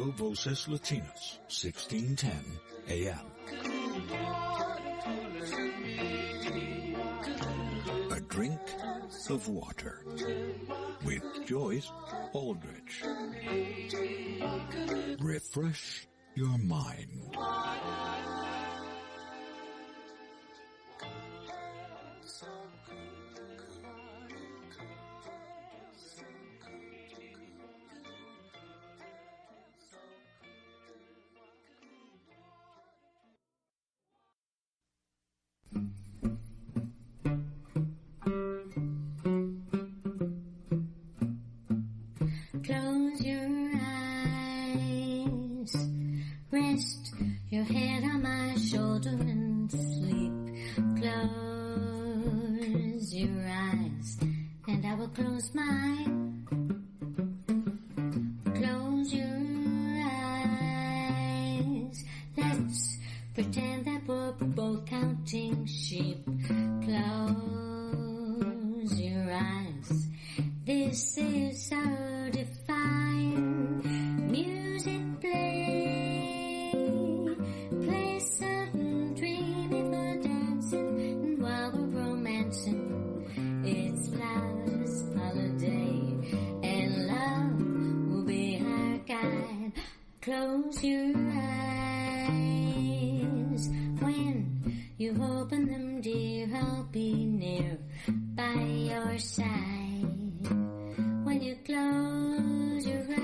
Radio Voces Latinas, 1610 AM. A drink of water with Joyce Aldrich. Refresh your mind. Close your eyes, rest your head on my shoulder and sleep. Close your eyes, and I will close mine. Close your eyes, let's pretend that we're both counting sheep. Close your eyes, this is so divine. Music play something dreamy for dancing, and while we're romancing, it's love's holiday, and love will be our guide. Close your eyes, when you open them, dear, I'll be near by your side. When you close your eyes,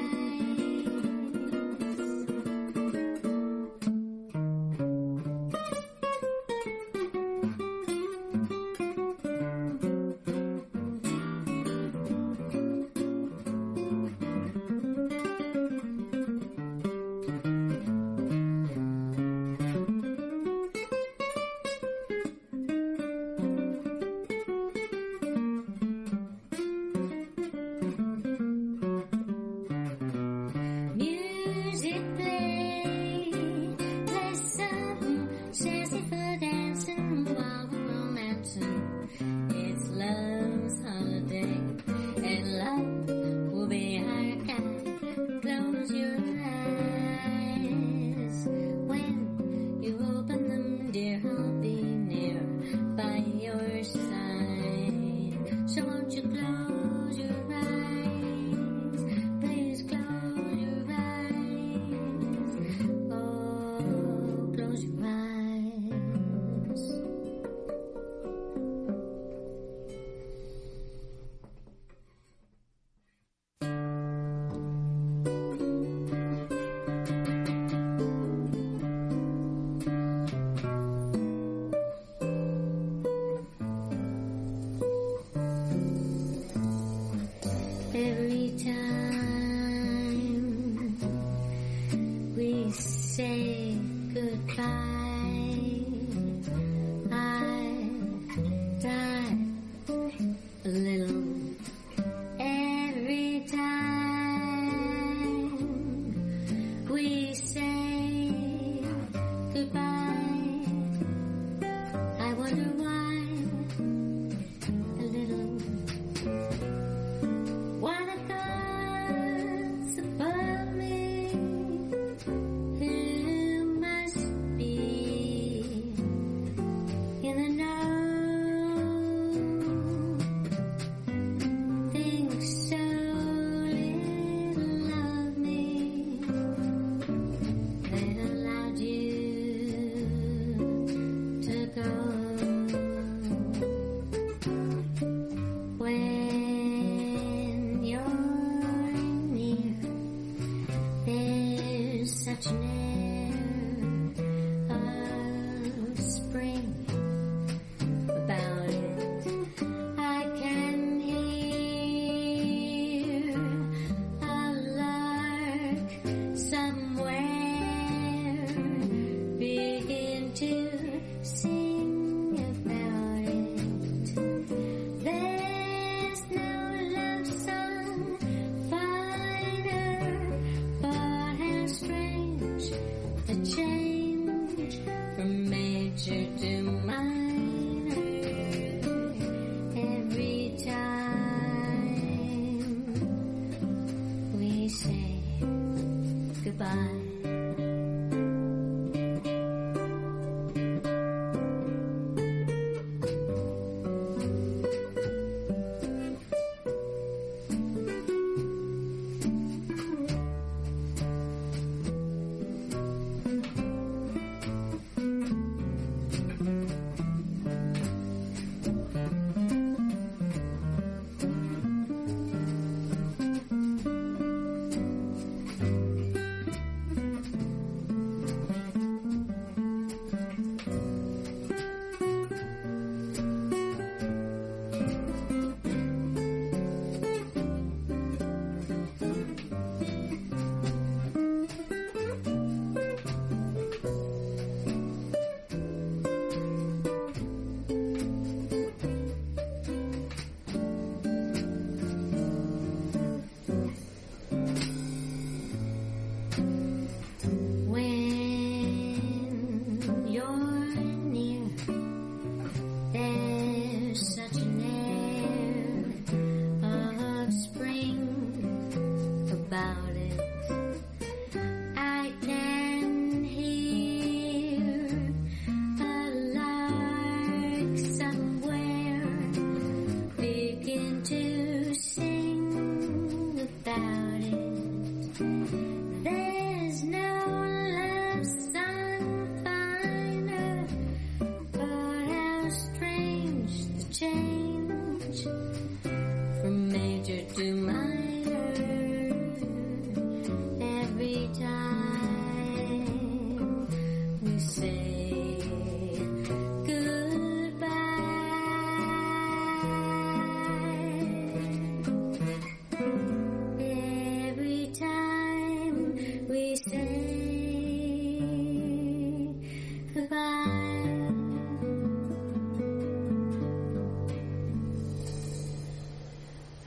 goodbye.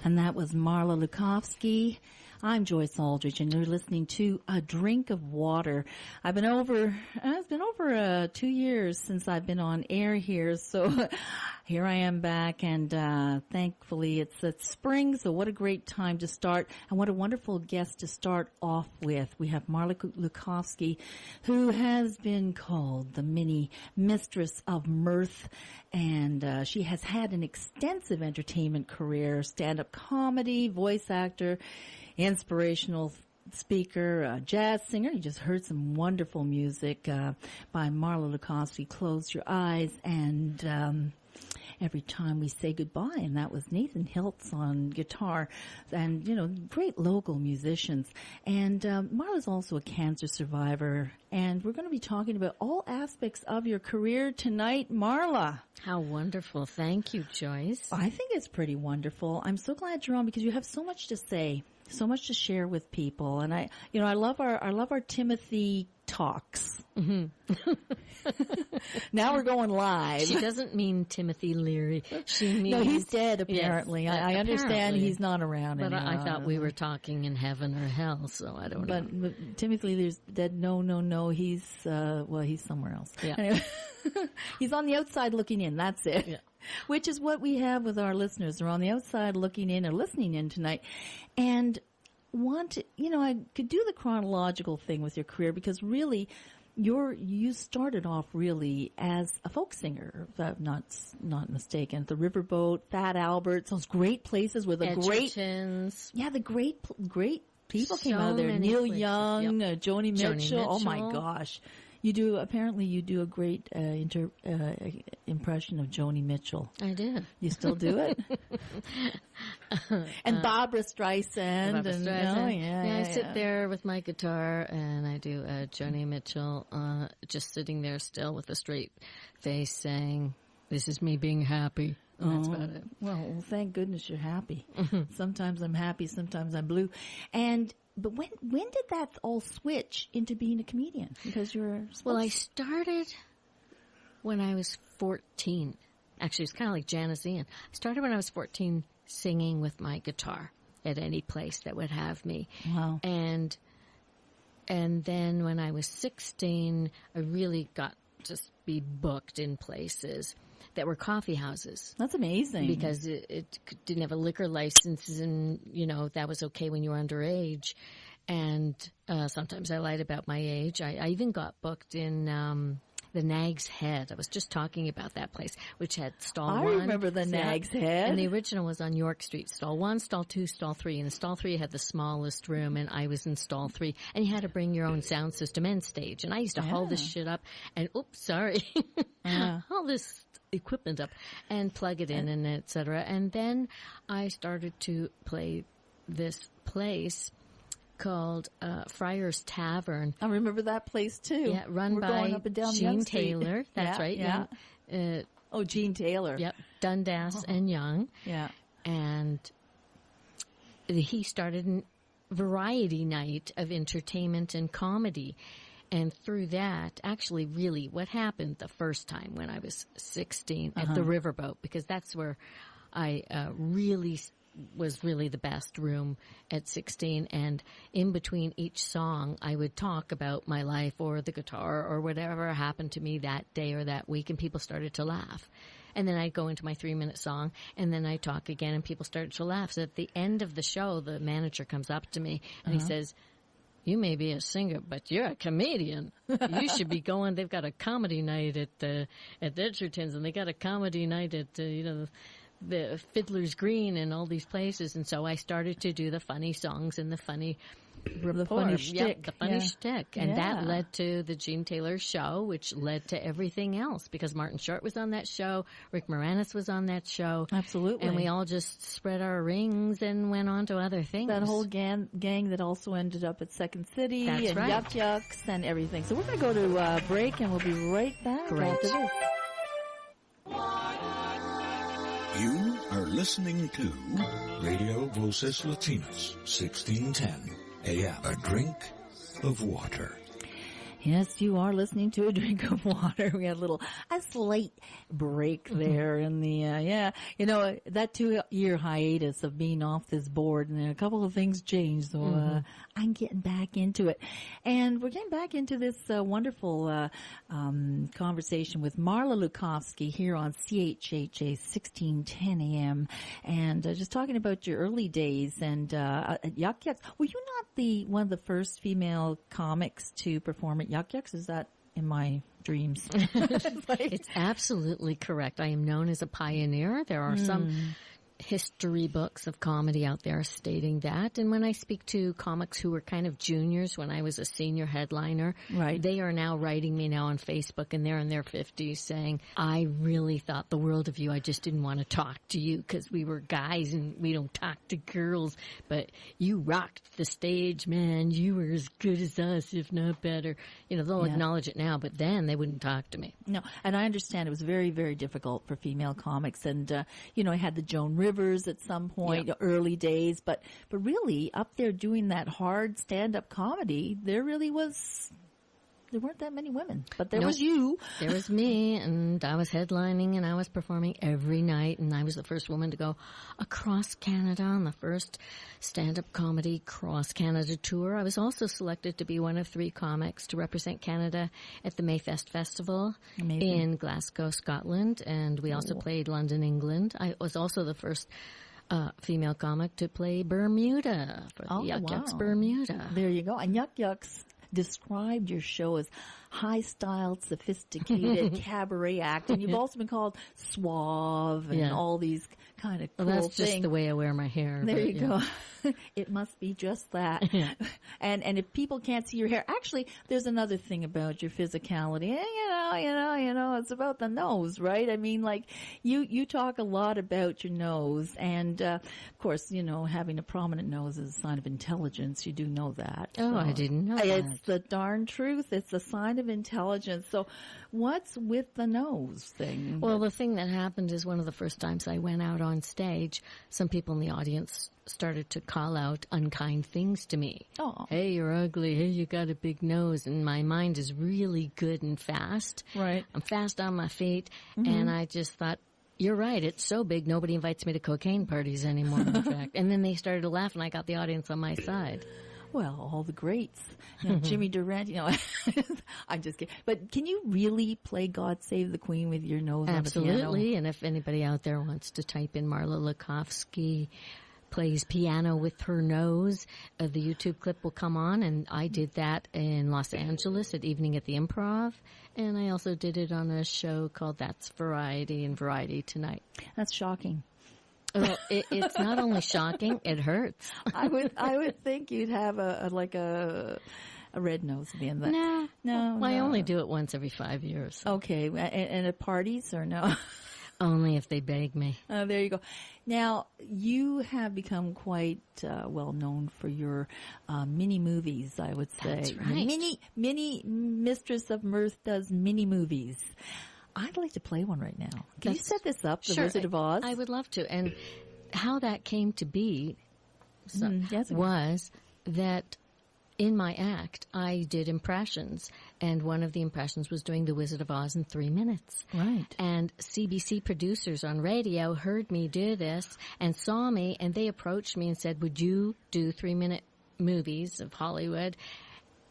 And that was Marla Lukofsky. I'm Joyce Aldrich, and you're listening to A Drink of Water. It's been over 2 years since I've been on air here, so here I am back, and thankfully it's spring, so what a great time to start, and what a wonderful guest to start off with. We have Marla Lukofsky, who has been called the mini mistress of mirth, and she has had an extensive entertainment career, stand-up comedy, voice actor, inspirational speaker, jazz singer. You just heard some wonderful music by Marla Lukofsky, Close Your Eyes, and Every Time We Say Goodbye, and that was Nathan Hiltz on guitar, and, you know, great local musicians. And Marla's also a cancer survivor, and we're going to be talking about all aspects of your career tonight. Marla. How wonderful. Thank you, Joyce. I think it's pretty wonderful. I'm so glad you're on because you have so much to say, so much to share with people. And I love our Timothy talks. Mm-hmm. Now we're going live. She doesn't mean Timothy Leary. She means... No, he's dead, apparently. Yes, I understand he's not around but anymore. I thought we were talking in heaven or hell, so I don't know. But Timothy Leary's dead. No. He's, he's somewhere else. Yeah. Anyway, he's on the outside looking in. That's it. Yeah. Which is what we have with our listeners. They're on the outside looking in or listening in tonight. And I could do the chronological thing with your career because really you started off really as a folk singer, if I'm not mistaken. The Riverboat, Fat Albert's, those great places with a great, the great people came out of there. Neil places. Young, Joni Mitchell. Oh my gosh. You do a great impression of Joni Mitchell. I did. You still do it? And Barbra Streisand. I sit there with my guitar and I do Joni Mitchell, just sitting there still with a straight face saying, "This is me being happy." And that's about it. Well, thank goodness you're happy. Sometimes I'm happy, sometimes I'm blue. But when did that all switch into being a comedian? Because I started when I was 14. Actually, it's kind of like Janice Ian. I started when I was 14 singing with my guitar at any place that would have me. Wow. And then when I was 16, I really got to be booked in places that were coffee houses. That's amazing. Because it didn't have a liquor license, and, that was okay when you were underage. And sometimes I lied about my age. I even got booked in the Nag's Head. I was just talking about that place, which had stall 1. I remember the Nag's Head. And the original was on York Street. Stall 1, stall 2, stall 3. And stall 3 had the smallest room, and I was in stall 3. And you had to bring your own sound system and stage. And I used to haul this shit up and, haul this equipment up and plug it in and et cetera. And then I started to play this place called Friar's Tavern. I remember that place too. Yeah, run by Gene Taylor. That's right. Yeah. Gene Taylor. Yep. Dundas and Young. Yeah. And he started a variety night of entertainment and comedy. And through that, actually, really, what happened the first time when I was 16 at the Riverboat, because that's where I was really the best room at 16, and in between each song I would talk about my life or the guitar or whatever happened to me that day or that week, and people started to laugh. And then I'd go into my 3-minute song, and then I'd talk again, and people started to laugh. So at the end of the show, the manager comes up to me and he says, "You may be a singer, but you're a comedian. You should be going." They've got a comedy night at Edgerton's, and they got a comedy night at the Fiddler's Green and all these places. And so I started to do the funny songs and the funny shtick. The funny shtick. And that led to the Gene Taylor show, which led to everything else, because Martin Short was on that show, Rick Moranis was on that show. Absolutely. And we all just spread our rings and went on to other things. That whole gang that also ended up at Second City and right. Yuck Yucks and everything. So we're going to go to a break, and we'll be right back after this. You are listening to Radio Voces Latinas, 1610 AM. A drink of water. Yes, you are listening to A Drink of Water. We had a slight break there in the, that 2-year hiatus of being off this board, and a couple of things changed, so I'm getting back into it. And we're getting back into this wonderful conversation with Marla Lukofsky here on CHHA 1610 AM, and just talking about your early days and Yuck Yucks. Were you not one of the first female comics to perform at Yuck Yucks? Is that in my dreams? It's absolutely correct. I am known as a pioneer. There are some history books of comedy out there stating that. And when I speak to comics who were kind of juniors when I was a senior headliner, they are now writing me now on Facebook, and they're in their 50s saying, "I really thought the world of you. I just didn't want to talk to you because we were guys and we don't talk to girls. But you rocked the stage, man. You were as good as us, if not better." They'll acknowledge it now, but then they wouldn't talk to me. No, and I understand it was very, very difficult for female comics. And, I had the Joan Rivers at some point, early days, but really up there doing that hard stand-up comedy, there weren't that many women, but there was you. There was me, and I was headlining, and I was performing every night, and I was the first woman to go across Canada on the first stand-up comedy cross-Canada tour. I was also selected to be one of 3 comics to represent Canada at the Mayfest Festival in Glasgow, Scotland, and we also played London, England. I was also the first female comic to play Bermuda for the Yuck Yucks Bermuda. There you go. And Yuck Yucks described your show as high-styled, sophisticated cabaret act, and you've also been called suave and all these kind of cool things. That's just the way I wear my hair. There you go. It must be just that. Yeah. And if people can't see your hair, actually, there's another thing about your physicality. It's about the nose, right? I mean, like, you talk a lot about your nose, and of course, having a prominent nose is a sign of intelligence. You do know that. Oh, I didn't know that. It's the darn truth. It's a sign of intelligence. So what's with the nose thing? Well, the thing that happened is one of the first times I went out on stage, some people in the audience started to call out unkind things to me. Oh. Hey, you're ugly. Hey, you got a big nose. And my mind is really good and fast. Right. I'm fast on my feet. And I just thought, you're right. It's so big, nobody invites me to cocaine parties anymore, in fact. And then they started to laugh, and I got the audience on my side. Well, all the greats. Jimmy Durante, I'm just kidding. But can you really play God Save the Queen with your nose on the piano? Absolutely. And if anybody out there wants to type in Marla Lukofsky plays piano with her nose. The YouTube clip will come on, and I did that in Los Angeles at Evening at the Improv, and I also did it on a show called That's Variety and Variety Tonight. That's shocking. Well, it's not only shocking, it hurts. I would think you'd have a red nose at the end of that. No. I only do it once every 5 years. Okay, and at parties or no? Only if they beg me. Oh, there you go. Now, you have become quite well known for your mini movies, I would say. That's right. Mini Mistress of Mirth does mini movies. I'd like to play one right now. Can you set this up, The Wizard of Oz? I would love to. And how that came to be was that in my act, I did impressions, and one of the impressions was doing The Wizard of Oz in 3 minutes. Right. And CBC producers on radio heard me do this and saw me, and they approached me and said, would you do 3-minute movies of Hollywood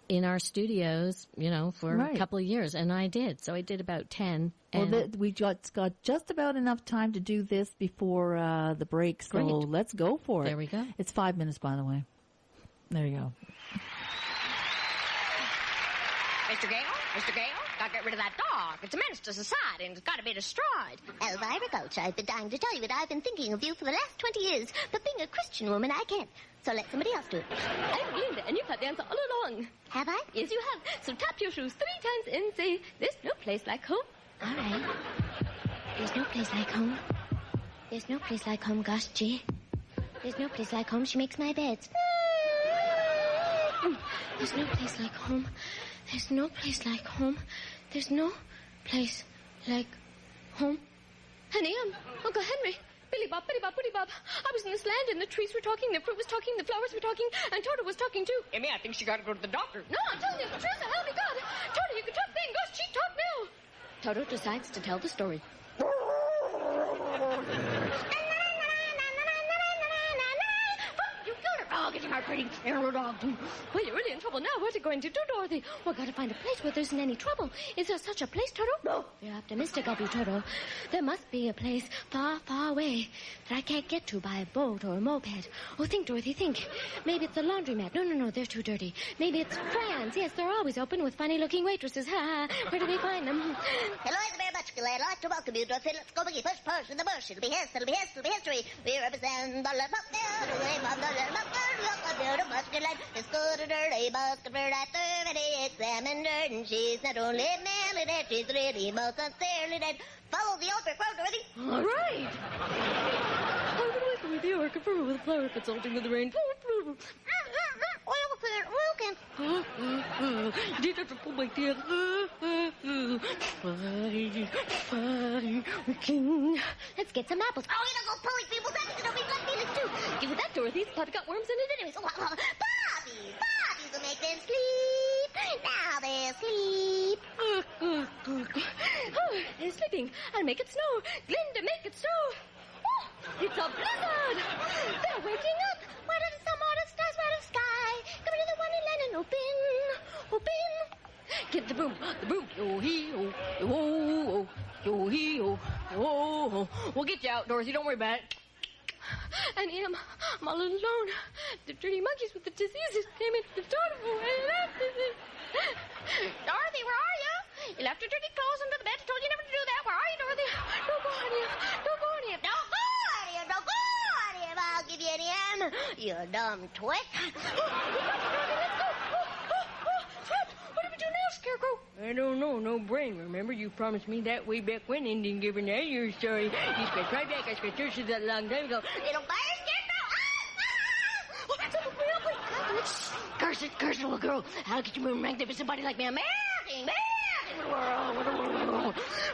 in our studios, for a couple of years? And I did. So I did about 10. Well, we got just about enough time to do this before the break, so let's go for it. There we go. It's 5 minutes, by the way. There you go. Mr. Gale, gotta get rid of that dog. It's a menace to society and it's gotta be destroyed. Elvira Gulch, I've been dying to tell you that I've been thinking of you for the last 20 years, but being a Christian woman, I can't. So let somebody else do it. I've been there and you've had the answer all along. Have I? Yes, you have. So tap your shoes 3 times and say, there's no place like home. All right. There's no place like home. There's no place like home, gosh, gee. There's no place like home. She makes my beds. There's no place like home. There's no place like home. There's no place like home. Honey, Uncle Henry. Billy Bob, Woody Bob. I was in this land and the trees were talking, the fruit was talking, the flowers were talking, and Toto was talking too. Emmy, I think she gotta go to the doctor. No, I'm telling you the truth, so help me God. Toto, you can talk then. Go, she talk now. Toto decides to tell the story. Oh, get him out, pretty arrow dog. Well, you're really in trouble now. What's it going to do, Dorothy? Well, gotta find a place where there isn't any trouble. Is there such a place, Toto? No. You're optimistic of you, Toto. There must be a place far, far away that I can't get to by a boat or a moped. Oh, think, Dorothy, think. Maybe it's the laundromat. No, they're too dirty. Maybe it's France. Yes, they're always open with funny-looking waitresses. Ha! Where do we find them? Hello, it's very much glad. I'd like to welcome you, Dorothy. Let's go boogie. Push in the bush. It'll be history. We represent the little the muscular, it's good dirty bucket bird. I thoroughly examined her, and she's not only manly dead, she's really most sincerely dead. Follow the Old Brick Road, Dorothy. All right. I would like with the orchid with a flower consulting with the rain. Oil can. Did it for my dear. Fine. Let's get some apples. Oh, you don't go pulling people's apples. It'll be blood feelings, too. Give me that, Dorothy. It's probably got worms in it anyways. Bobbies will make them sleep. Now they'll sleep. Oh, they're sleeping. I'll make it snow. Glinda, make it snow. Oh, it's a blizzard. They're waking up. Why doesn't some modest stars out of sky come into the Wonderland and open? Get the broom. Yo-hee-oh, yo-oh, yo-hee-oh, yo-oh. We'll get you out, Dorothy. Don't worry about it. And I'm all alone. The dirty monkeys with the diseases came into the door. Dorothy, where are you? You left your dirty clothes under the bed. I told you never to do that. Where are you, Dorothy? Don't go on here. I'll give you any hand. You dumb twit. Let's go. What do we do now, Scarecrow? I don't know. No brain. Remember, you promised me that way back when and didn't give an answer. Sorry. You scratched right back. I scratched yours that a long time ago. Little fire Scarecrow. Curse it, little girl. I'll get you moving magnificent somebody like me. Amazing.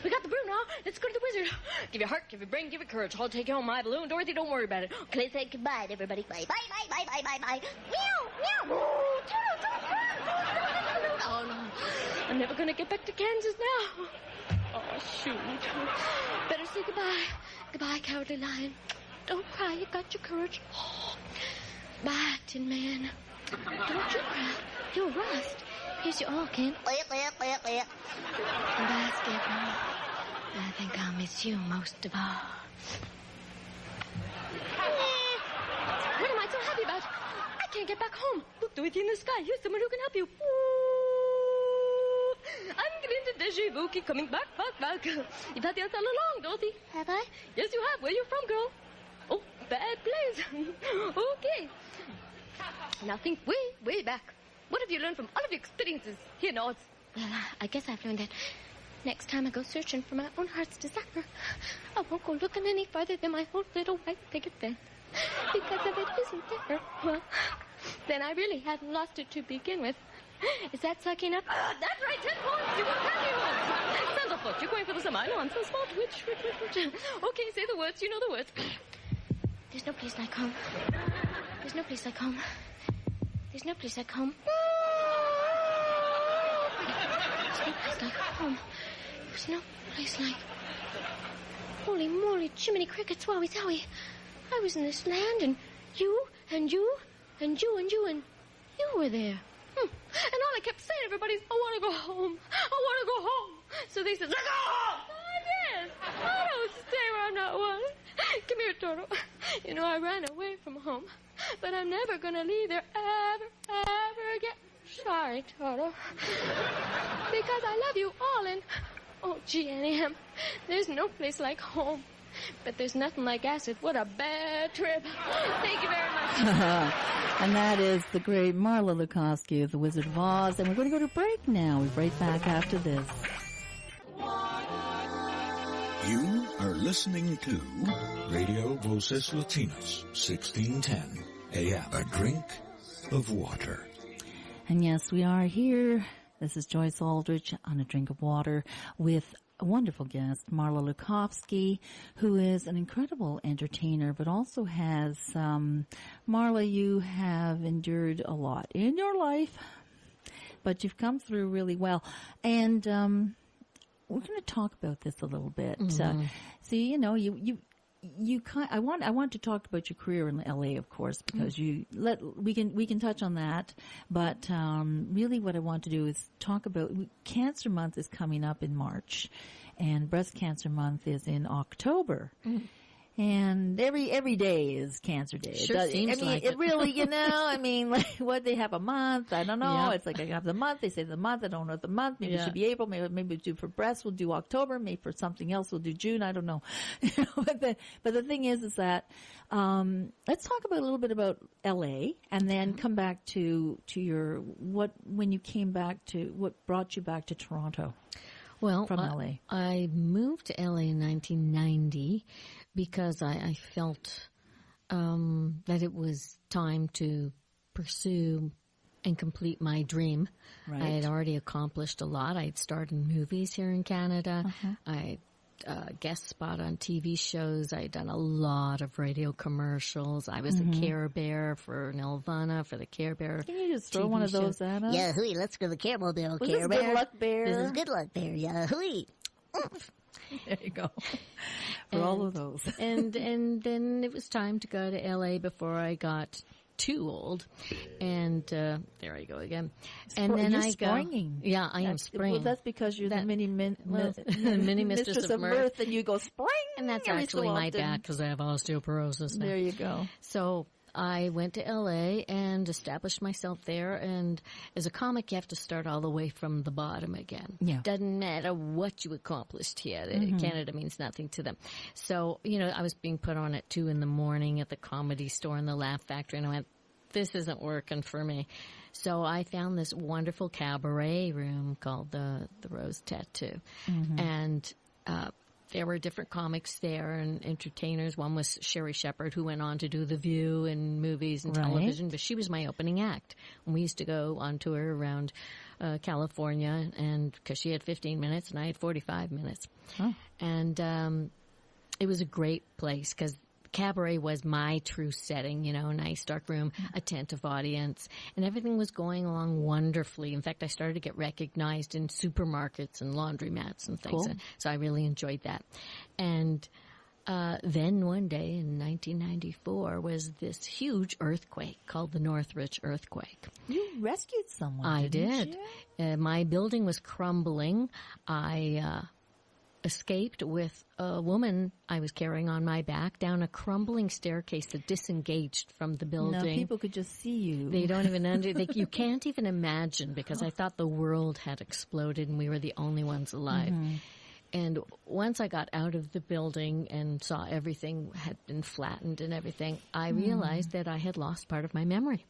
We got the broom now. Let's go to the wizard. Give you heart, give you brain, give you courage. I'll take you home my balloon. Dorothy, don't worry about it. Okay, let's say goodbye to everybody. Bye. Meow. Oh, no. I'm never going to get back to Kansas now. Oh, shoot. Better say goodbye. Goodbye, Cowardly Lion. Don't cry. You got your courage. Oh. Bye, Tin Man. Don't you cry. You'll rust. Here's your all, Ken. Bye, Scarecrow. I think I'll miss you most of all. happy about? I can't get back home. Look, Dorothy, in the sky. Here's someone who can help you. I'm getting into deja vu. Keep coming back. You've had the answer all along, Dorothy. Have I? Yes, you have. Where you from, girl? Oh, bad place. Okay. Now think way back. What have you learned from all of your experiences? Here, Nods. Well, I guess I've learned that next time I go searching for my own heart's desire, I won't go looking any farther than my own little white picket fence. Because if it isn't there, well, then I really hadn't lost it to begin with. Is that sucking up? That's right, 10 points. You won't have your words. Sandalfoot, you're going for the semi-lawn. So small, twitch. Okay, say the words. You know the words. There's no place like home. There's no place like home. There's no place like home. There's no place like home. There's no place like... Holy moly, Jiminy Crickets, wowie zowie. I was in this land, and you were there. And all I kept saying, everybody's, I want to go home. I want to go home. So they said, let go home. I did. I don't stay where I'm not wanted. Come here, Toto. You know, I ran away from home, but I'm never going to leave there ever again. Sorry, Toto. Because I love you all, and, oh, gee, Annie, there's no place like home. But there's nothing like acid. What a bad trip. Thank you very much. And that is the great Marla Lukofsky of The Wizard of Oz. And we're going to go to break now. We'll be right back after this. You are listening to Radio Voces Latinas, 1610 AM. A drink of water. And yes, we are here. This is Joyce Aldrich on A Drink of Water with a wonderful guest, Marla Lukofsky, who is an incredible entertainer, but also has, Marla, you have endured a lot in your life, but you've come through really well. And we're going to talk about this a little bit. Mm-hmm. So, you know, I want to talk about your career in LA, of course, because we can touch on that. But really, what I want to do is talk about Cancer Month is coming up in March, and Breast Cancer Month is in October. And every day is Cancer Day. Sure seems like it. It really, you know, I mean, like, what, they have a month? I don't know. Yep. It's like I have the month. They say the month. I don't know the month. Maybe it should be April. Maybe we'll do for breast. We'll do October. Maybe for something else we'll do June. I don't know. But the thing is that let's talk about a little bit about L.A. and then come back to your when you came back to what brought you back to Toronto. Well, from LA. I moved to LA in 1990 because I felt that it was time to pursue and complete my dream. Right. I had already accomplished a lot. I had starred in movies here in Canada. I guest spot on TV shows. I'd done a lot of radio commercials. I was a Care Bear for Nelvana for the Care Bear. Can you just throw TV one of show. those at us? Yeah, hooey, let's go to the Care Mobile, Was Care this Bear. Good Luck Bear? This is Good Luck Bear, yeah, hooey. There you go. For all of those. and then it was time to go to LA before I got too old. And there I go again. And then you're I springing. go. Yeah, I am springing. Well, that's because you're the mini mistress of mirth. and you go spring. And that's every actually so my often. back because I have osteoporosis now. There you go. So I went to LA and established myself there. And as a comic, you have to start all the way from the bottom again. Yeah. Doesn't matter what you accomplished here. Canada means nothing to them. So, you know, I was being put on at 2 a.m. at the Comedy Store in the Laugh Factory. And I went, this isn't working for me. So I found this wonderful cabaret room called the Rose Tattoo. And there were different comics there and entertainers. One was Sherry Shepherd, who went on to do The View and movies and television, but she was my opening act. And we used to go on tour around California, and because she had 15 minutes and I had 45 minutes. And it was a great place because cabaret was my true setting, you know, nice dark room, attentive audience, and everything was going along wonderfully. In fact, I started to get recognized in supermarkets and laundromats and things. Cool. And so I really enjoyed that. And then one day in 1994 was this huge earthquake called the Northridge earthquake. You rescued someone. I didn't did. you? My building was crumbling. I escaped with a woman I was carrying on my back down a crumbling staircase that disengaged from the building. No, people could just see you. They don't even you can't even imagine, because I thought the world had exploded and we were the only ones alive. Mm-hmm. And once I got out of the building and saw everything had been flattened and everything, I realized that I had lost part of my memory.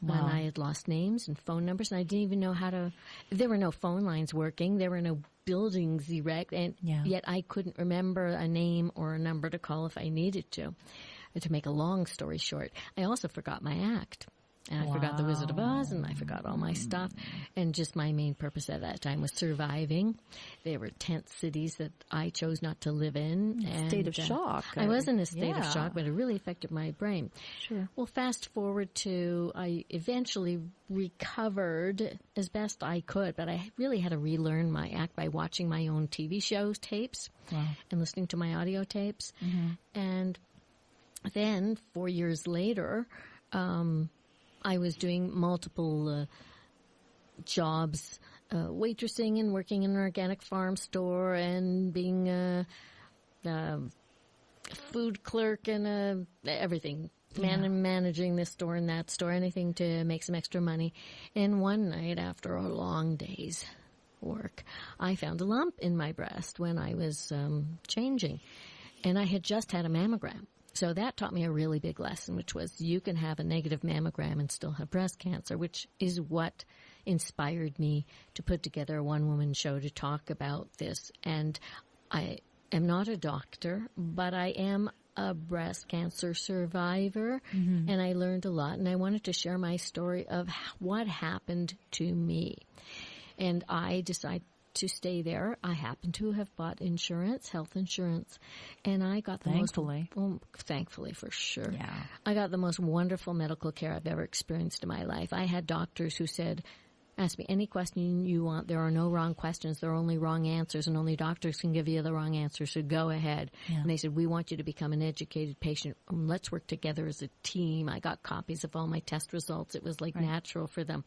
Wow. And I had lost names and phone numbers, and I didn't even know how to... There were no phone lines working. There were no buildings erect, and yet I couldn't remember a name or a number to call if I needed to. And to make a long story short, I also forgot my act. And I forgot The Wizard of Oz, and I forgot all my stuff. And just my main purpose at that time was surviving. There were tent cities that I chose not to live in. A state of shock. I was in a state of shock, but it really affected my brain. Sure. Well, fast forward to I eventually recovered as best I could, but I really had to relearn my act by watching my own TV shows, tapes, and listening to my audio tapes. Mm-hmm. And then 4 years later... I was doing multiple jobs, waitressing and working in an organic farm store and being a food clerk and everything, managing this store and that store, anything to make some extra money. And one night, after a long day's work, I found a lump in my breast when I was changing. And I had just had a mammogram. So that taught me a really big lesson, which was you can have a negative mammogram and still have breast cancer, which is what inspired me to put together a one-woman show to talk about this. And I am not a doctor, but I am a breast cancer survivor, and I learned a lot. And I wanted to share my story of what happened to me. And I decided to stay there. I happen to have bought insurance, health insurance, and I got the thankfully for sure. Yeah. I got the most wonderful medical care I've ever experienced in my life. I had doctors who said, ask me any question you want. There are no wrong questions. There are only wrong answers, and only doctors can give you the wrong answer, so go ahead. Yeah. And they said, we want you to become an educated patient. Let's work together as a team. I got copies of all my test results. It was like natural for them.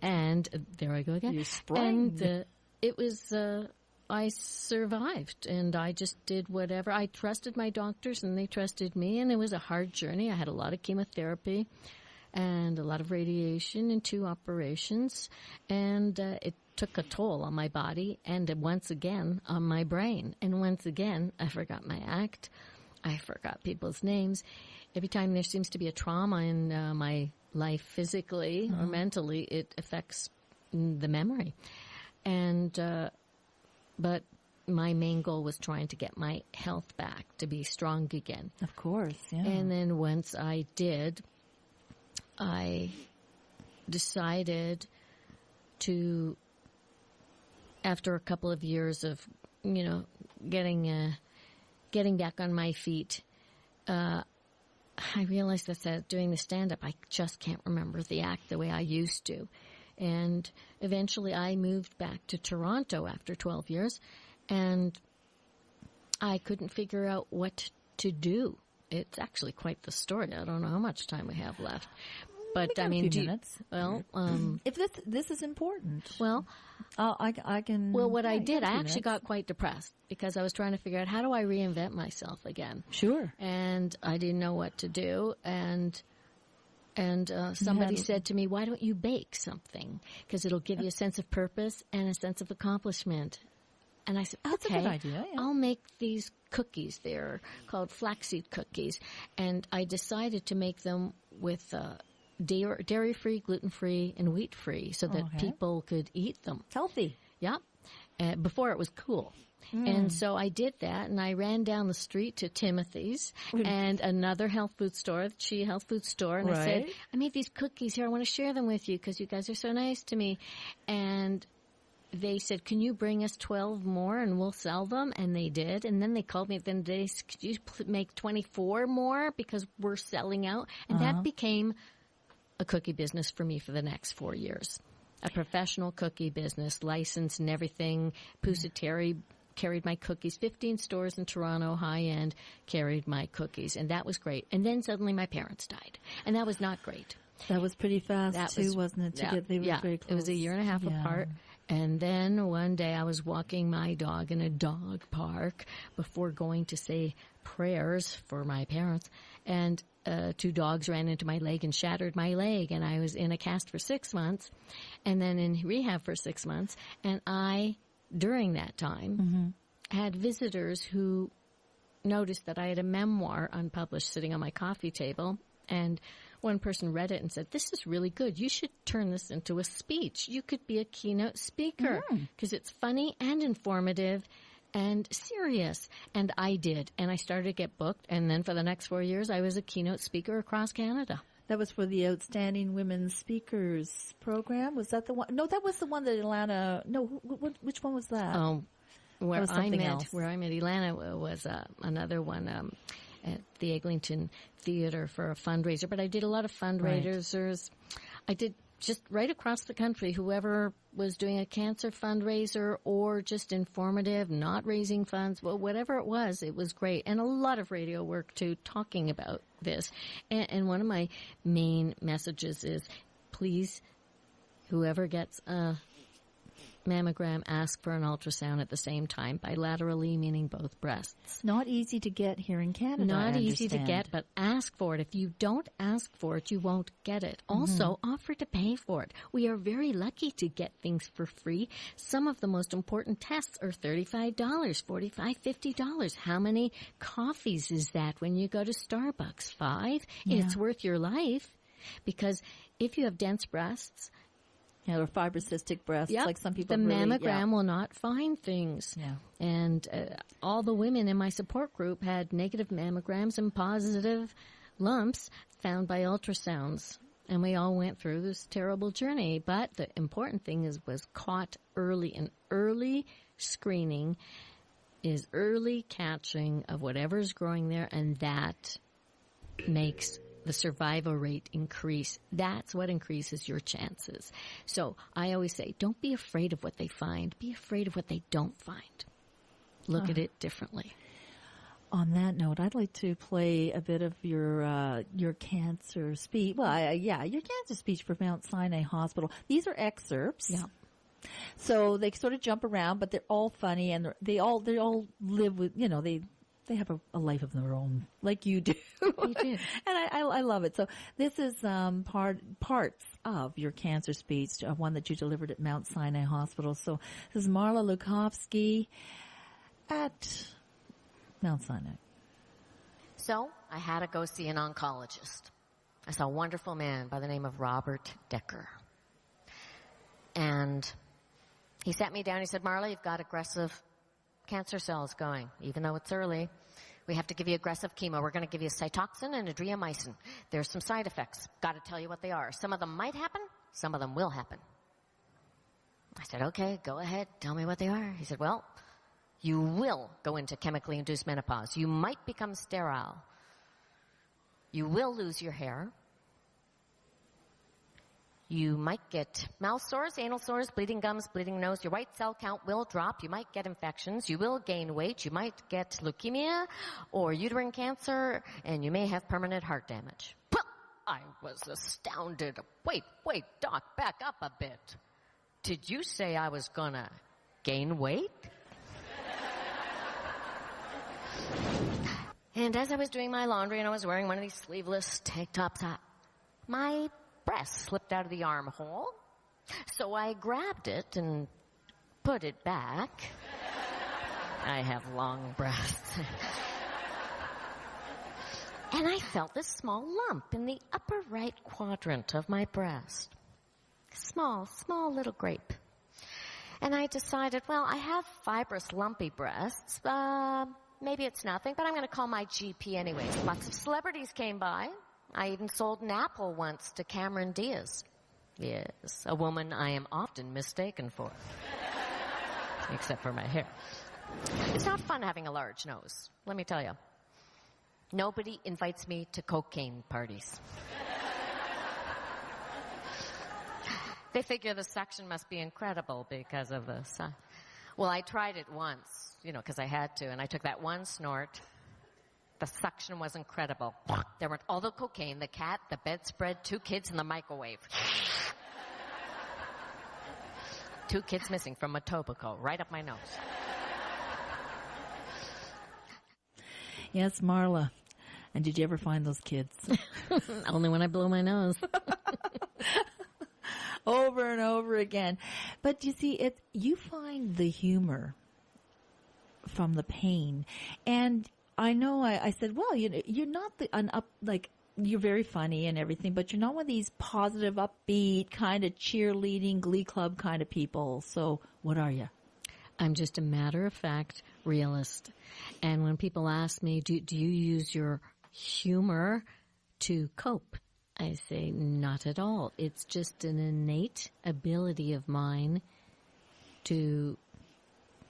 And there I go again. You sprang. And it was, I survived, and I just did whatever. I trusted my doctors, and they trusted me, and it was a hard journey. I had a lot of chemotherapy and a lot of radiation and 2 operations, and it took a toll on my body and once again on my brain. And once again, I forgot my act. I forgot people's names. Every time there seems to be a trauma in my life physically or mentally, it affects the memory. And but my main goal was trying to get my health back, to be strong again. Of course, yeah. And then once I did, I decided to, after a couple of years of, getting back on my feet, I realized that doing the stand-up, I just can't remember the act the way I used to. And eventually I moved back to Toronto after 12 years, and I couldn't figure out what to do. It's actually quite the story. I don't know how much time we have left. But I mean, minutes. If this is important, well, I can. Well, what I did, I actually got quite depressed because I was trying to figure out how do I reinvent myself again. Sure. And I didn't know what to do, and somebody said to me, "Why don't you bake something? Because it'll give you a sense of purpose and a sense of accomplishment." And I said, That's okay, a good idea, yeah. I'll make these cookies. They're called flaxseed cookies. And I decided to make them with dairy-free, gluten-free, and wheat-free so that people could eat them. Healthy. Yeah. Before it was cool. And so I did that, and I ran down the street to Timothy's and another health food store, the CHHA health food store, and I said, I made these cookies here. I want to share them with you because you guys are so nice to me. And they said, can you bring us 12 more and we'll sell them? And they did. And then they called me at the end of the day, could you make 24 more because we're selling out? And that became a cookie business for me for the next 4 years. A professional cookie business, licensed and everything. Pusateri carried my cookies. 15 stores in Toronto, high-end, carried my cookies. And that was great. And then suddenly my parents died. And that was not great. That was pretty fast, wasn't it? They were very close. It was a year and a half apart. And then one day I was walking my dog in a dog park before going to say prayers for my parents, and 2 dogs ran into my leg and shattered my leg, and I was in a cast for 6 months and then in rehab for 6 months. And I, during that time, had visitors who noticed that I had a memoir unpublished sitting on my coffee table, and one person read it and said, "This is really good. You should turn this into a speech. You could be a keynote speaker because it's funny and informative and serious." And I did. And I started to get booked. And then for the next 4 years, I was a keynote speaker across Canada. That was for the Outstanding Women Speakers program. Was that the one? No, that was the one that Ilana. No, which one was that? Where I met Ilana was another one at the Eglinton Theatre for a fundraiser. But I did a lot of fundraisers. Right. I did just right across the country, whoever was doing a cancer fundraiser or just informative, not raising funds, well, whatever it was great. And a lot of radio work, too, talking about this. And one of my main messages is, please, whoever gets a mammogram, ask for an ultrasound at the same time, bilaterally, meaning both breasts. Not easy to get here in Canada. Not easy to get, but ask for it. If you don't ask for it, you won't get it. Also, offer to pay for it. We are very lucky to get things for free. Some of the most important tests are $35, $45, $50. How many coffees is that when you go to Starbucks? 5? Yeah. It's worth your life, because if you have dense breasts, or fibrocystic breasts, like some people the mammogram will not find things. Yeah. And all the women in my support group had negative mammograms and positive lumps found by ultrasounds. And we all went through this terrible journey. But the important thing was caught early. And early screening is early catching of whatever's growing there, and that makes the survival rate increase. That's what increases your chances. So I always say, don't be afraid of what they find. Be afraid of what they don't find. Look at it differently. On that note, I'd like to play a bit of your cancer speech. Well, your cancer speech for Mount Sinai Hospital. These are excerpts. Yeah. So they sort of jump around, but they're all funny, and they all live with, they have a life of their own, like you do. You do. And I love it. So this is parts of your cancer speech, one that you delivered at Mount Sinai Hospital. So this is Marla Lukofsky at Mount Sinai. So I had to go see an oncologist. I saw a wonderful man by the name of Robert Decker. And he sat me down. He said, "Marla, you've got aggressive cancer cells going. Even though it's early, we have to give you aggressive chemo. We're going to give you Cytoxan and adriamycin. There's some side effects. Got to tell you what they are. Some of them might happen. Some of them will happen." I said, "Okay, go ahead. Tell me what they are." He said, "Well, you will go into chemically induced menopause. You might become sterile. You will lose your hair. You might get mouth sores, anal sores, bleeding gums, bleeding nose. Your white cell count will drop. You might get infections. You will gain weight. You might get leukemia or uterine cancer, and you may have permanent heart damage." Well, I was astounded. Wait, Doc, back up a bit. Did you say I was going to gain weight? And as I was doing my laundry and I was wearing one of these sleeveless tank tops, my breast slipped out of the armhole. So I grabbed it and put it back. I have long breasts. And I felt this small lump in the upper right quadrant of my breast. Small little grape. And I decided, well, I have fibrous, lumpy breasts. Maybe it's nothing, but I'm going to call my GP anyways. Lots of celebrities came by. I even sold an apple once to Cameron Diaz. Yes, a woman I am often mistaken for. Except for my hair. It's not fun having a large nose, let me tell you. Nobody invites me to cocaine parties. They figure the suction must be incredible because of the sun. Well, I tried it once, because I had to, and I took that one snort. The suction was incredible. There went all the cocaine, the cat, the bedspread, 2 kids, and the microwave. 2 kids missing from Etobicoke, right up my nose. Yes, Marla. And did you ever find those kids? Only when I blow my nose. Over and over again. But you see, you find the humor from the pain. And I know I said, well, you're not you're very funny and everything, but you're not one of these positive, upbeat, kind of cheerleading, glee club kind of people. So what are you? I'm just a matter-of-fact realist. And when people ask me, do you use your humor to cope? I say, not at all. It's just an innate ability of mine to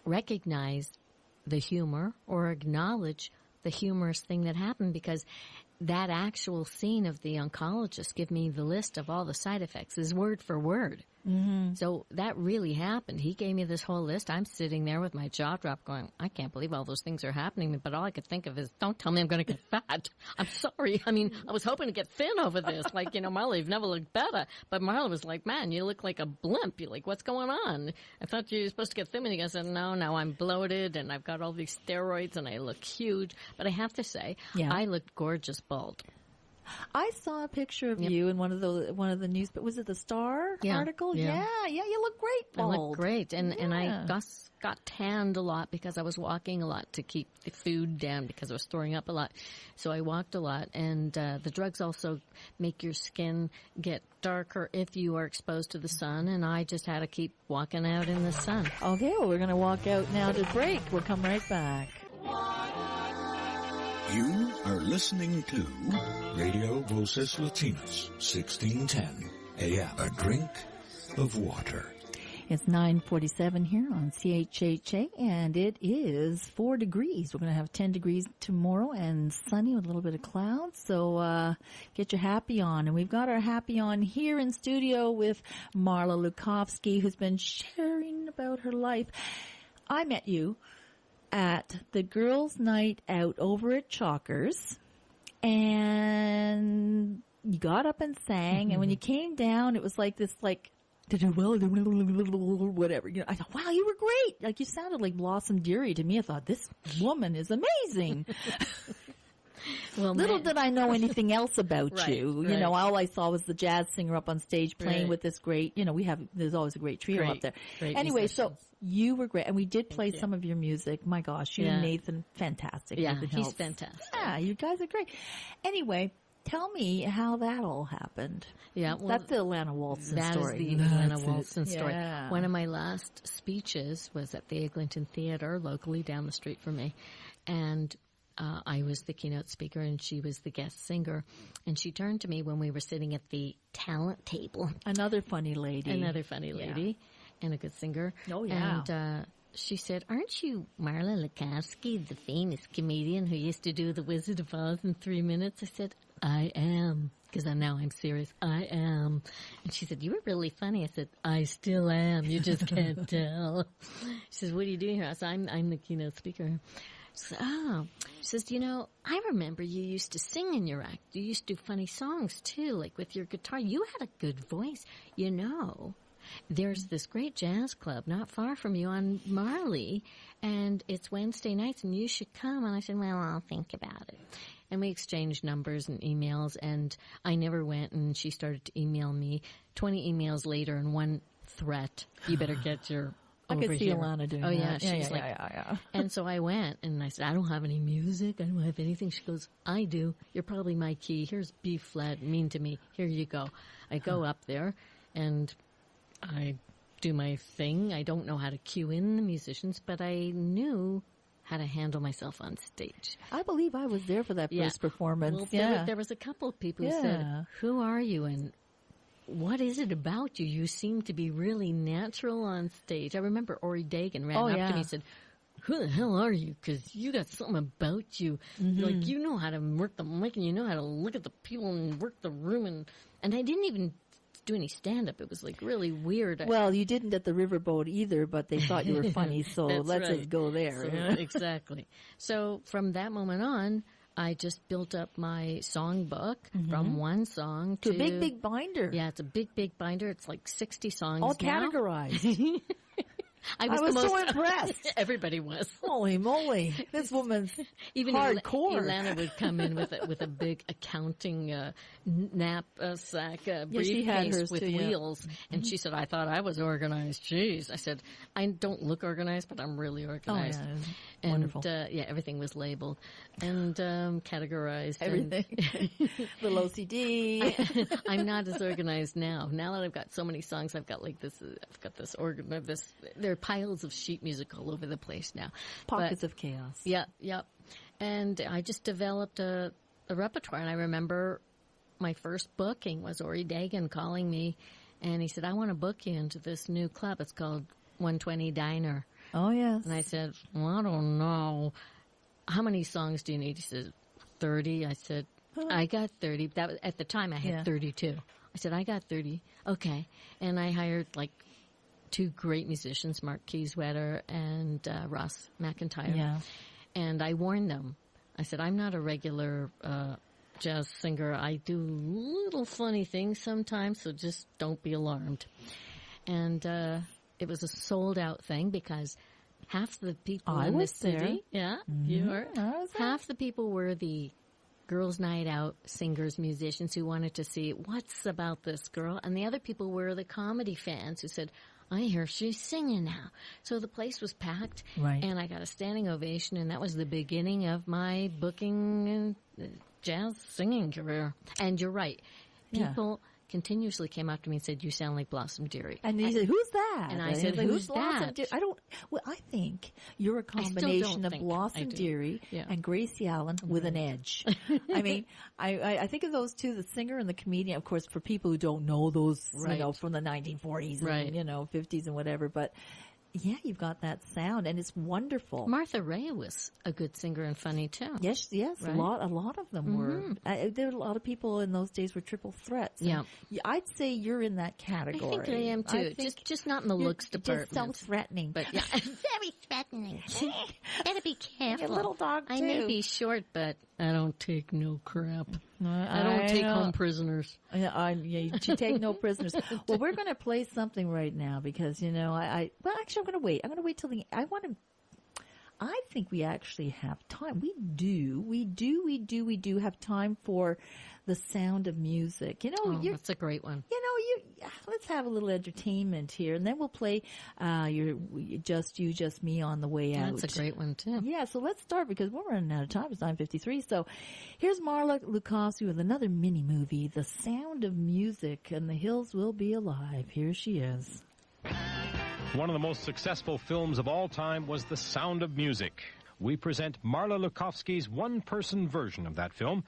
recognize the humor or acknowledge the humorous thing that happened, because that actual scene of the oncologist give me the list of all the side effects is word for word. Mm-hmm. So that really happened. He gave me this whole list. I'm sitting there with my jaw dropped going, I can't believe all those things are happening. But all I could think of is, don't tell me I'm going to get fat. I'm sorry. I mean, I was hoping to get thin over this. Like, Marla, you've never looked better. But Marla was like, man, you look like a blimp. You're like, what's going on? I thought you were supposed to get thin. And I said, no, I'm bloated and I've got all these steroids and I look huge. But I have to say, I looked gorgeous bald. I saw a picture of you in one of the news, but was it the Star article? Yeah, you look great bald. I look great, and I got tanned a lot because I was walking a lot to keep the food down because I was storing up a lot. So I walked a lot, and the drugs also make your skin get darker if you are exposed to the sun, and I just had to keep walking out in the sun. Okay, well, we're going to walk out now to break. We'll come right back. You are listening to Radio Voces Latinas, 1610 AM. A drink of water. It's 9:47 here on CHHA, and it is 4 degrees. We're going to have 10 degrees tomorrow and sunny with a little bit of clouds. So get your happy on. And we've got our happy on here in studio with Marla Lukofsky, who's been sharing about her life. I met you at the girls' night out over at Chalkers, and you got up and sang, and when you came down, it was like this, whatever. I thought, wow, you were great. Like, you sounded like Blossom Dearie to me. I thought, this woman is amazing. Well, little did I know anything else about you. You know, all I saw was the jazz singer up on stage playing with this great, there's always a great trio up there. Anyway, musicians. So you were great. And we did play some of your music. My gosh, you and Nathan, fantastic. Yeah, he's fantastic. Yeah, you guys are great. Anyway, tell me how that all happened. Yeah, well, that's the Atlanta Walton story. That is the Atlanta Walton story. Yeah. One of my last speeches was at the Eglinton Theater, locally down the street from me. And I was the keynote speaker, and she was the guest singer. And she turned to me when we were sitting at the talent table. Another funny lady. And a good singer. Oh, yeah. And she said, aren't you Marla Lukofsky, the famous comedian who used to do The Wizard of Oz in 3 minutes? I said, I am. Because now I'm serious. I am. And she said, you were really funny. I said, I still am. You just can't tell. She says, what are you doing here? I said, I'm the keynote speaker. She said, oh. She says, I remember you used to sing in your act. You used to do funny songs, too, like with your guitar. You had a good voice. There's this great jazz club not far from you on Marley, and it's Wednesday nights, and you should come. And I said, well, I'll think about it. And we exchanged numbers and emails, and I never went, and she started to email me 20 emails later, and one threat, you better get your I could see Alana doing that. Oh, yeah. She's like, And so I went, and I said, I don't have any music. I don't have anything. She goes, I do. You're probably my key. Here's B flat, mean to me. Here you go. I go up there, and I do my thing. I don't know how to cue in the musicians, but I knew how to handle myself on stage. I believe I was there for that first performance. Well, there was a couple of people who said, who are you, and what is it about you? You seem to be really natural on stage. I remember Ori Dagan ran up to me and said, who the hell are you? Because you got something about you. Mm-hmm. Like, you know how to work the mic, and you know how to look at the people and work the room. And I didn't even do any stand-up. It was, like, really weird. Well, you didn't at the Riverboat either, but they thought you were funny, so let's just go there. So, exactly. So from that moment on, I just built up my songbook from one song to a big binder. Yeah, it's a big binder. It's like 60 songs all now. Categorized. I was so impressed. Everybody was. Holy moly. This woman's even hardcore. Ilana would come in with a big accounting knapsack briefcase with wheels. And she said, I thought I was organized. Jeez. I said, I don't look organized, but I'm really organized. Oh, yeah. And, wonderful. Everything was labeled and categorized. Everything. Little OCD. I'm not as organized now. Now that I've got so many songs, I've got like this. I've got this there are piles of sheet music all over the place now. Pockets of chaos. Yeah. And I just developed a repertoire. And I remember my first booking was Ori Dagan calling me, and he said, I want to book you into this new club. It's called 120 Diner. Oh, yes. And I said, well, I don't know. How many songs do you need? He said, 30. I said, I got 30. That was, at the time, I had 32. I said, I got 30. Okay. And I hired, like, 2 great musicians, Mark Kieswetter and Ross McIntyre. Yeah. And I warned them. I said, I'm not a regular jazz singer. I do little funny things sometimes, so just don't be alarmed. And it was a sold-out thing because half the people in the city, you were, half the people were the girls' night out singers, musicians who wanted to see what's about this girl, and the other people were the comedy fans who said, I hear she's singing now. So the place was packed, and I got a standing ovation, and that was the beginning of my booking and jazz singing career. And you're right. People continuously came up to me and said, you sound like Blossom Dearie. And he said, who's that? And I said, who's that? I think you're a combination of Blossom Dearie and Gracie Allen with an edge. I mean, I think of those two, the singer and the comedian, of course, for people who don't know those, you know, from the 1940s and, you know, 50s and whatever, but yeah, you've got that sound, and it's wonderful. Martha Ray was a good singer and funny too. Yes, right? a lot of them were. There were a lot of people in those days were triple threats. Yeah, I'd say you're in that category. I think I am too. Just not in the looks department. Just so threatening, but yeah, very threatening. Better be careful. You're a little dog too. I may be short, but I don't take no crap. I don't take home prisoners. You take no prisoners. Well, we're going to play something right now because, you know, actually I'm going to wait. I'm going to wait till I think we actually have time. We do have time for the sound of music. You know, that's a great one. You know, let's have a little entertainment here, and then we'll play your Just You, Just Me on the way out. That's a great one too. Yeah, so let's start because we're running out of time. It's 9:53. So here's Marla Lukofsky with another mini movie, The Sound of Music, and the hills will be alive. Here she is. One of the most successful films of all time was The Sound of Music. We present Marla Lukofsky's one-person version of that film.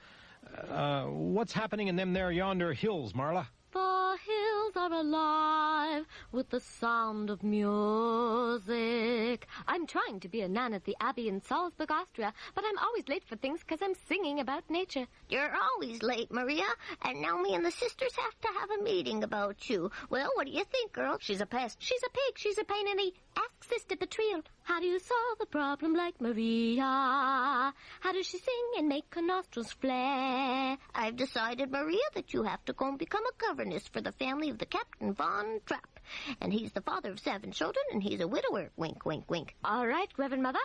What's happening in them there yonder hills, Marla? The hills are alive with the sound of music. I'm trying to be a nun at the Abbey in Salzburg, Austria, but I'm always late for things because I'm singing about nature. You're always late, Maria, and now me and the sisters have to have a meeting about you. Well, what do you think, girl? She's a pest. She's a pig. She's a pain in the... Ask Sister Betrayal. How do you solve a problem like Maria? How does she sing and make her nostrils flare? I've decided, Maria, that you have to go and become a governess for the family of the Captain Von Trapp. And he's the father of 7 children, and he's a widower. Wink, wink, wink. All right, Reverend Mother.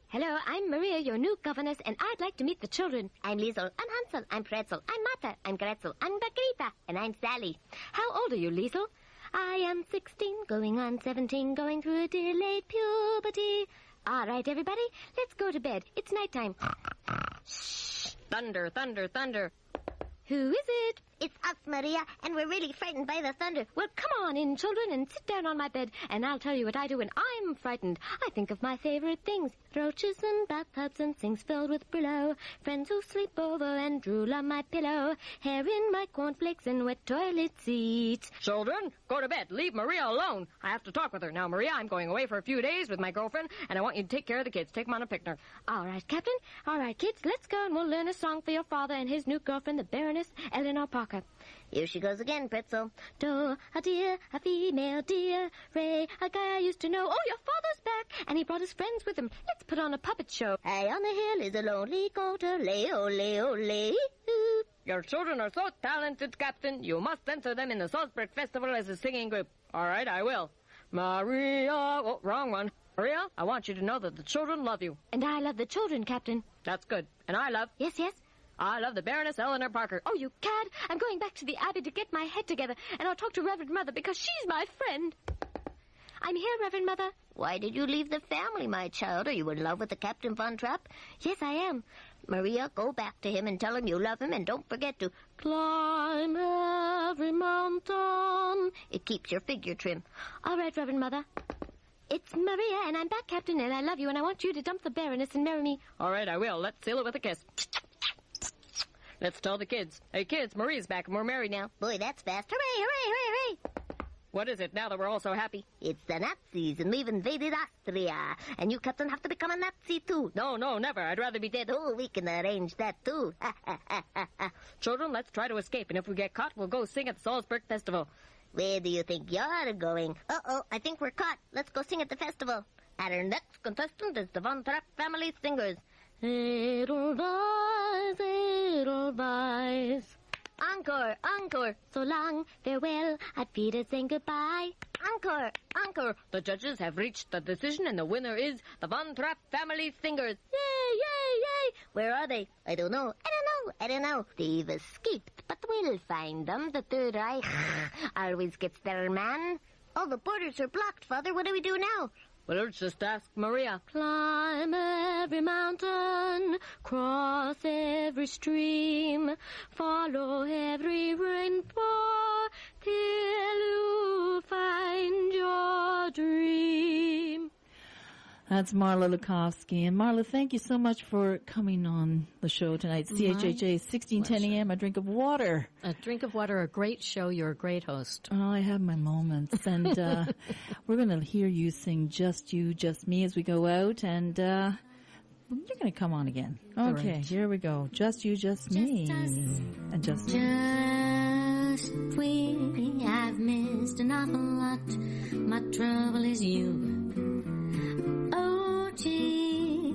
Hello, I'm Maria, your new governess, and I'd like to meet the children. I'm Liesel. I'm Hansel. I'm Pretzel. I'm Martha. I'm Gretzel. I'm Margarita. And I'm Sally. How old are you, Liesel? I am 16, going on 17, going through a delayed puberty. All right, everybody, let's go to bed. It's nighttime. Shh! Thunder, thunder, thunder. Who is it? It's us, Maria, and we're really frightened by the thunder. Well, come on in, children, and sit down on my bed, and I'll tell you what I do when I'm frightened. I think of my favorite things. Roaches and bathtubs and sinks filled with Brillo. Friends who sleep over and drool on my pillow. Hair in my cornflakes and wet toilet seats. Children, Go to bed. Leave Maria alone. I have to talk with her. Now, Maria, I'm going away for a few days with my girlfriend, and I want you to take care of the kids. Take them on a picnic. All right, Captain. All right, kids, let's go, and we'll learn a song for your father and his new girlfriend, the Baroness Eleanor Parker. Here she goes again, Pretzel. Do, a dear, a female dear, Ray, a guy I used to know. Oh, your father's back, and he brought his friends with him. Let's put on a puppet show. High on the hill is a lonely goat, ole, ole, ole. Your children are so talented, Captain. You must enter them in the Salzburg Festival as a singing group. All right, I will. Maria... Oh, wrong one. Maria, I want you to know that the children love you. And I love the children, Captain. That's good. And I love... Yes, yes? I love the Baroness Eleanor Parker. Oh, you cad. I'm going back to the Abbey to get my head together, and I'll talk to Reverend Mother because she's my friend. I'm here, Reverend Mother. Why did you leave the family, my child? Are you in love with the Captain Von Trapp? Yes, I am. Maria, go back to him and tell him you love him, and don't forget to climb every mountain. It keeps your figure trim. All right, Reverend Mother. It's Maria, and I'm back, Captain, and I love you, and I want you to dump the Baroness and marry me. All right, I will. Let's seal it with a kiss. Let's tell the kids. Hey, kids, Maria's back, and we're married now. Boy, that's fast. Hooray, hooray, hooray, hooray. What is it now that we're all so happy? It's the Nazis, and we've invaded Austria. And you, Captain, have to become a Nazi, too. No, never. I'd rather be dead. Oh, we can arrange that, too. Children, let's try to escape, and if we get caught, we'll go sing at the Salzburg Festival. Where do you think you're going? Uh-oh, I think we're caught. Let's go sing at the festival. Our next contestant is the Von Trapp family singers. Edelweiss, Edelweiss. Encore, encore. So long, farewell, I'd Peter saying goodbye. Encore, encore. The judges have reached the decision, and the winner is the Von Trapp family singers. Yay, yay, yay. Where are they? I don't know. I don't know. They've escaped, but we'll find them. The Third Reich always gets their man. All the borders are blocked, Father. What do we do now? Well, let's just ask Maria. Climb every mountain, cross every stream, follow every rainbow till you find your dream. That's Marla Lukofsky. And Marla, thank you so much for coming on the show tonight. CHHA, 1610 a.m., A Drink of Water. A Drink of Water, a great show. You're a great host. Oh, I have my moments. And we're going to hear you sing Just You, Just Me as we go out. And you're going to come on again. Okay, Right. Here we go. Just You, Just Me. And just we, I've missed an awful lot. My trouble is you. Oh, gee,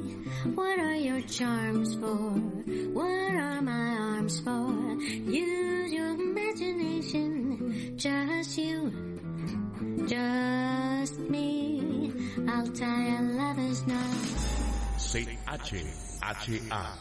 what are your charms for? What are my arms for? Use your imagination. Just you, just me. I'll tie a lover's knot. CHHA.